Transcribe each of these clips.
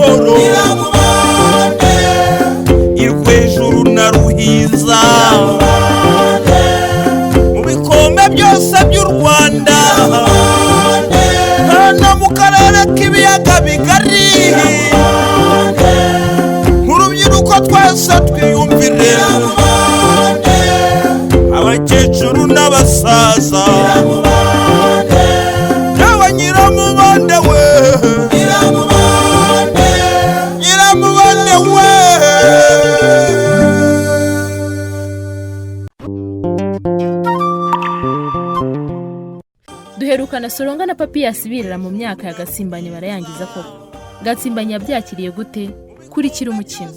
amahoro irwejuru na ruhiza mu bikombe byose by'u Rwanda no mu karere k'ibiyaga bigari nk'urubyiruko twese twiyumvire abakecuru n'abasaza yawe nyiramubande we nyiramubande we. duherukana Soronga na Papiyasi birira mu myaka ya Gatsimbanye barayangiza koko. Gatsimbanye yabyakiriye gute? Kurikira umukino.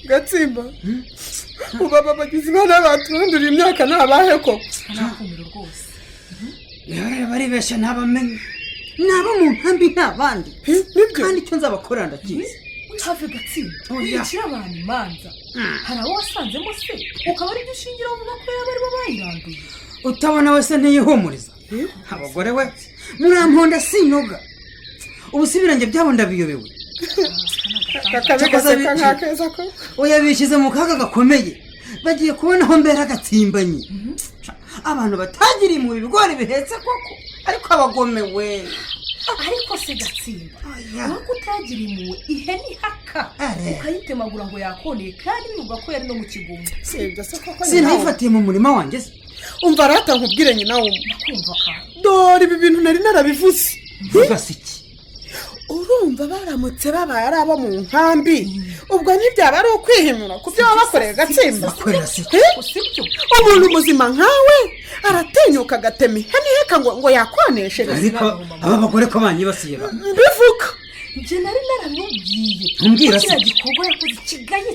Gatsimba ubaba bagize imana batundura imyaka nabahe ko nakumiro rwose yare bari besha ntabamenye nabo mu nkambi ntabandi kandi cyo nzabakora ndakize have Gatsimba yicira abantu imanza hari abo wasanzemo se ukaba ari dushingira uvuga ko yaba ari bayiranduye utabona wese ntiyihumuriza abagore we muramponda sinoga ubusibiranje byabo ndabiyobewe kakabegase kankakeza ko oya bishize mu kaga gakomeye bagiye kubona aho mbera Gatsimbanye abantu batagira mu bigori bihetse koko ariko abagomewe ariko se Gatsimba nuko utagira impuhwe ihene ihaka ukayitemagura ngo yakoneye kandi nuvuga ko yari no mu kigumba sibyo se koko sinayifatiye mu murima wanjye se umva rata nkubwire nyina wo ndakumva ka dore ibi bintu nari narabivuze ugasiki urumva baramutse babaye ari abo mu nkambi ubwo ntibyaba ari ukwihimura ku byo bakoreye Gatsimba usibyo umuntu muzima nkawe aratinyuka agatema ihene iheka ngo yakwaneshereza ariko aba bagore ko banyibasiye bivuga nje nari naramubwiye umbwira se gikorwa yakoze kigaye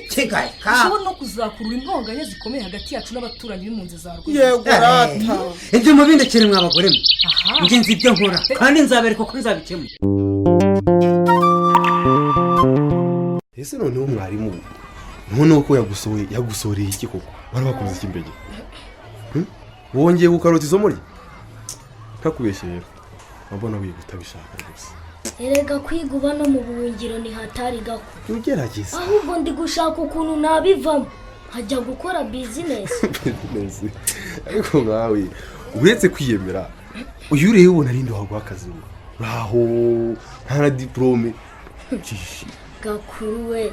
ushobora no kuzakurura intonganya zikomeye hagati yacu n'abaturanyi b'impunzi za Rwanda yego rata ibyo mubindekere mwa bagore mwe nje nzi ibyo nkora kandi nzabereka ko nzabikemura. ese noneho mwarimu none uko yagusoreye iki koko barabakuze iki mbege wongeye gukarota isomo rye ntakubeshye rero abona wiga utabishaka rwose erega kwiga uba no mu buhungiro ni hatari gako ugerageza ahubwo ndi gushaka ukuntu nabivamo nkajya gukora business ariko nkawe uretse kwiyemera uyu ureba ubona rindi waguha akazi uraho nta na diplome gakuru we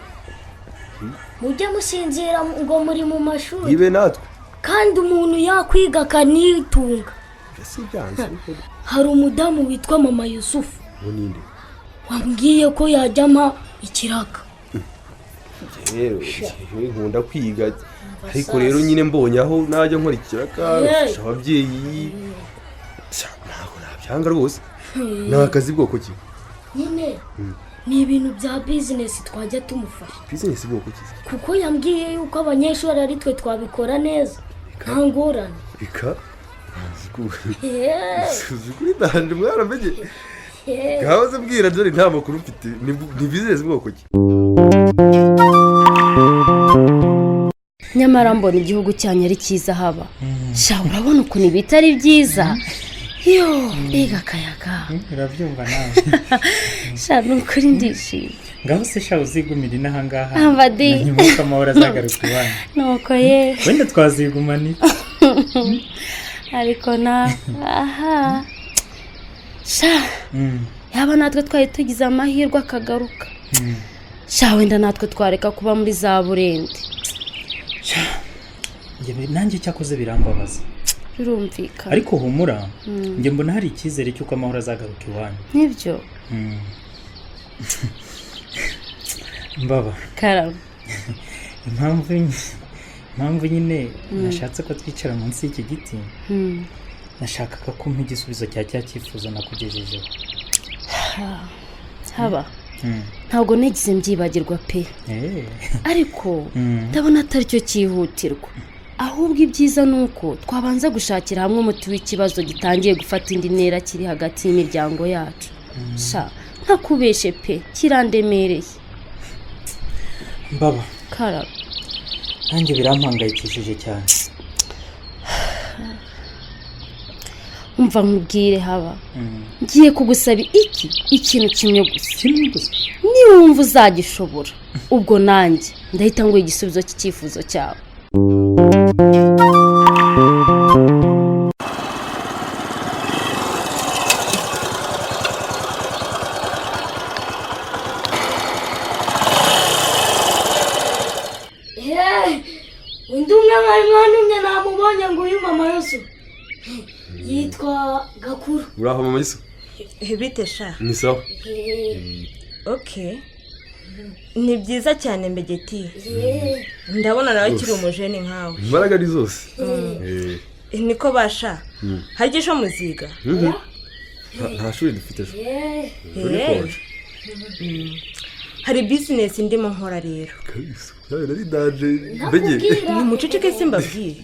mujye musinzira ngo muri mu mashuri ibe natwe kandi umuntu yakwiga akanitunga hari umudamu witwa mama Yusufu ninde wambwiye ko yajyama ikiraka rero nkunda kwiga ariko rero nyine mbonye aho najya nkora ikiraka ababyeyi ntabwo nabyanga rwose ni akazi bwoko ki nyine ni ibintu bya business twajya tumufasha business bwoko ki kuko yambwiye yuko abanyeshuri ari twe twabikora neza nta ngorane bika kuri danje mwaramenye gahoze mbwira dore nta makuru mfite ni business bwoko ki nyamara mbona igihugu cyanyu ari cyiza haba sha urabona ukuntu bitari byiza yo ega kayaga urabyumva nawe sha nukuri ndishimye ngaho se sha uzigumira inaha ngaha ambadi nyuma ko amahoro azagaruka iwanyu nuko ye wenda twazigumana ariko na aha sha yaba natwe twari tugize amahirwe akagaruka sha wenda natwe twareka kuba muri za burende njye nanjye cyakoze birambabaza birumvikana ariko humura njye mbona hari icyizere cy'uko amahoro azagaruka iwanyu nibyo mbaba karabo impamvu nyine nashatse ko twicara munsi y'iki giti nashakaga ko mpa igisubizo cya cya cyifuzo nakugejejeho haba ntabwo nagize mbyibagirwa pe ariko ndabona atari cyo cyihutirwa ahubwo ibyiza ni uko twabanza gushakira hamwe umuti w'ikibazo gitangiye gufata indi ntera kiri hagati y'imiryango yacu sha ntakubeshe pe kirandemereye mbaba karabo nanjye birampangayikishije cyane umva nkubwire haba ngiye kugusaba ikintu kimwe gusa niba wumva uzagishobora ubwo nanjye ndahita nguha igisubizo cy'icyifuzo cyawe. undi umwe mwana umwe namubonye ngo uyu mama Yesu yitwa Gakuru. uraho mama Yesu? bite sha? Ni sawa. Okay, ni byiza cyane Mbegeti. Ndabona nawe kiri umujeni nkawe. Imbaraga ari zose. Niko basha. Hagisho muziga. Nta shuri dufite sho. Hari business ndimo nkora rero. Nari daje mbege. Ni muceceke simbabwiye.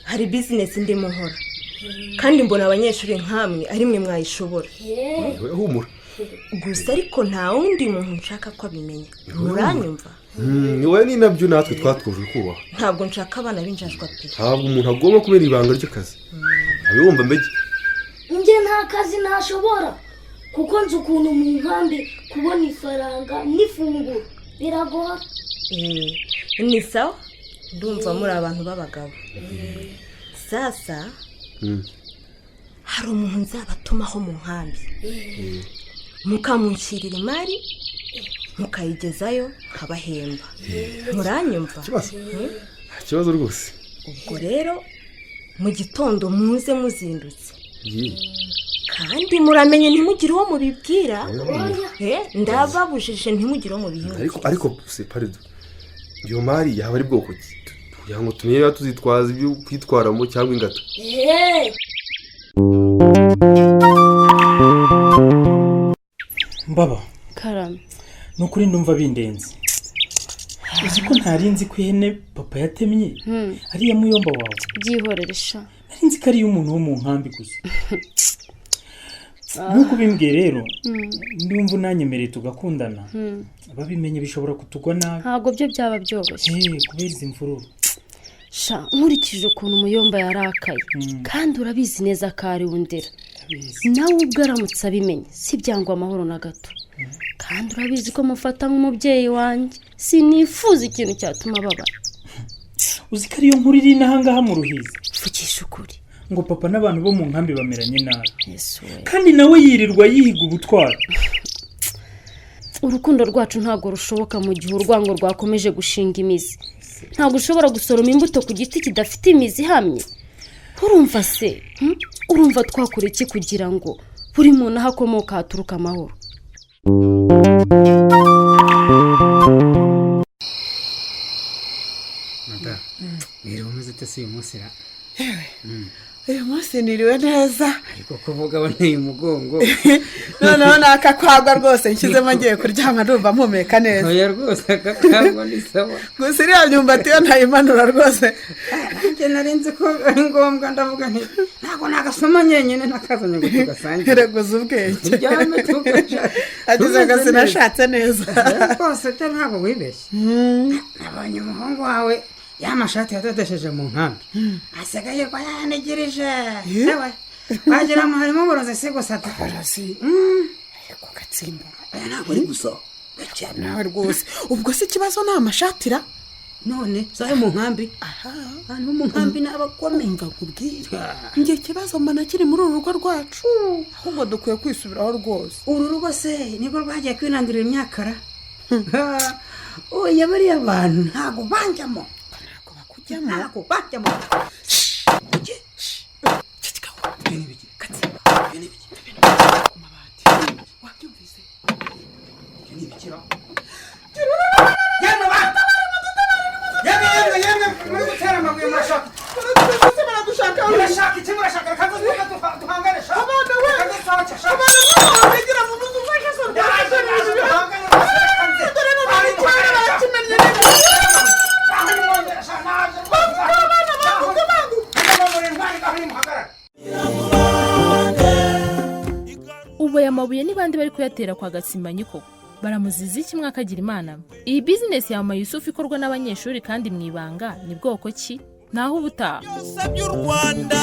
Hari business ndimo nkora. Kandi mbona abanyeshuri nkamwe ari mwe mwayishobora. Humura. Gusa ariko nta wundi muntu nshaka ko abimenya. Muranyumva? Wowe ni nabyo natwe twatwuje kubaha. Ntabwo nshaka abana binjajwa pe. Ntabwo umuntu agomba kubera ibanga ry'akazi. Abibumva mbege. Nje nta kazi nashobora. Kuko nzi ukuntu mu nkambi kubona ifaranga n'ifunguro biragora. Ni sawa? Ndumva muri abantu b'abagabo. Sasa hari umuntu nzabatumaho mu nkambi. Mukamunshyirira imari mukayigezayo nkabahemba. Muranyumva? Kibazo rwose. Ubwo rero mu gitondo muze muzindutse. Kandi muramenye ntimugire uwo mubibwira. Ndababujije ntimugire uwo mubihinga. Ariko se parido. Iyo mari yaba ari bwoko ki? Kugira ngo tumenye tuzitwaza ibyo kwitwaramo cyangwa ingata. Mbaba Karame. Nukuri ndumva bindenze. Uzi ko ntarinzi ko ihene papa yatemye ari ya muyomba wawe. Byihorere sha. Narinzi ko ari umuntu wo mu nkambi gusa. Nuko bimbwiye rero ndumva unanyemereye tugakundana. Ababimenye bishobora kutugwa nabi. Ntabwo byo byaba byoroshye. Kubera izi mvururu. Sha nkurikije ukuntu umuyomba yarakaye kandi urabizi neza ko ari wundera. Nawe ubwo aramutse abimenye si byangwa amahoro na gato. Kandi urabizi ko mufata nk'umubyeyi wanjye. Sinifuza ikintu cyatuma babara. Uzi ko ariyo nkuru iri n'ahangaha mu Ruhizi. Vugisha ukuri. Ngo papa n'abantu bo mu nkambi bameranye nabi. Yesu we. Kandi nawe yirirwa yihiga ubutwari. Urukundo rwacu ntabwo rushoboka mu gihe urwango rwakomeje gushinga imizi. Ntabwo ushobora gusoroma imbuto ku giti kidafite imizi ihamye. Urumva se? Urumva twakora iki kugira ngo buri muntu ahakomoka haturuka amahoro? Mata, rero umeze ute si uyu munsi ra? Uyu munsi niriwe neza. Ariko kuvuga aboneye umugongo. Noneho nakakwagwa rwose nshyizemo ngiye kuryama ndumva mpumeka neza. Oya rwose akakwagwa ni sawa. Gusa iriya myumbati yo ntayimanura rwose. Nanjye narinzi ko ari ngombwa ndavuga nti ntabwo nagasoma nyenyine nakazanye ngo tugasange. Reguza ubwenge. Ryame tugaca. Agize agasi nashatse neza. Rwose te ntabwo wibeshye. Nabonye umuhungu wawe y'amashati yatadesheje mu nkambi. Asigaye kwa yanigirije. Ewe. Wagira ngo harimo uburozi si gusa tukorosi. Ariko gatsimba. Ntabwo ari gusa. Nawe rwose. Ubwo se ikibazo ni amashatira? None zayo mu nkambi. Abantu mu nkambi n'abakomeye kubwira. Ngiye ikibazo mbona kiri muri uru rugo rwacu. Ahubwo dukwiye kwisubiraho rwose. Uru rugo se nibwo rwagiye kwinandurira imyakara. Oya bariya abantu ntabwo banjyamo. Ntabwo banjyamo. Ubu aya mabuye ni bandi bari kuyatera kwa Gasimbanyi koko baramuziza iki mwakagira Imana? Iyi business ya Mama Yusufu ikorwa n'abanyeshuri kandi mwibanga ni bwoko ki? Naho ubutaha. Byose by'u Rwanda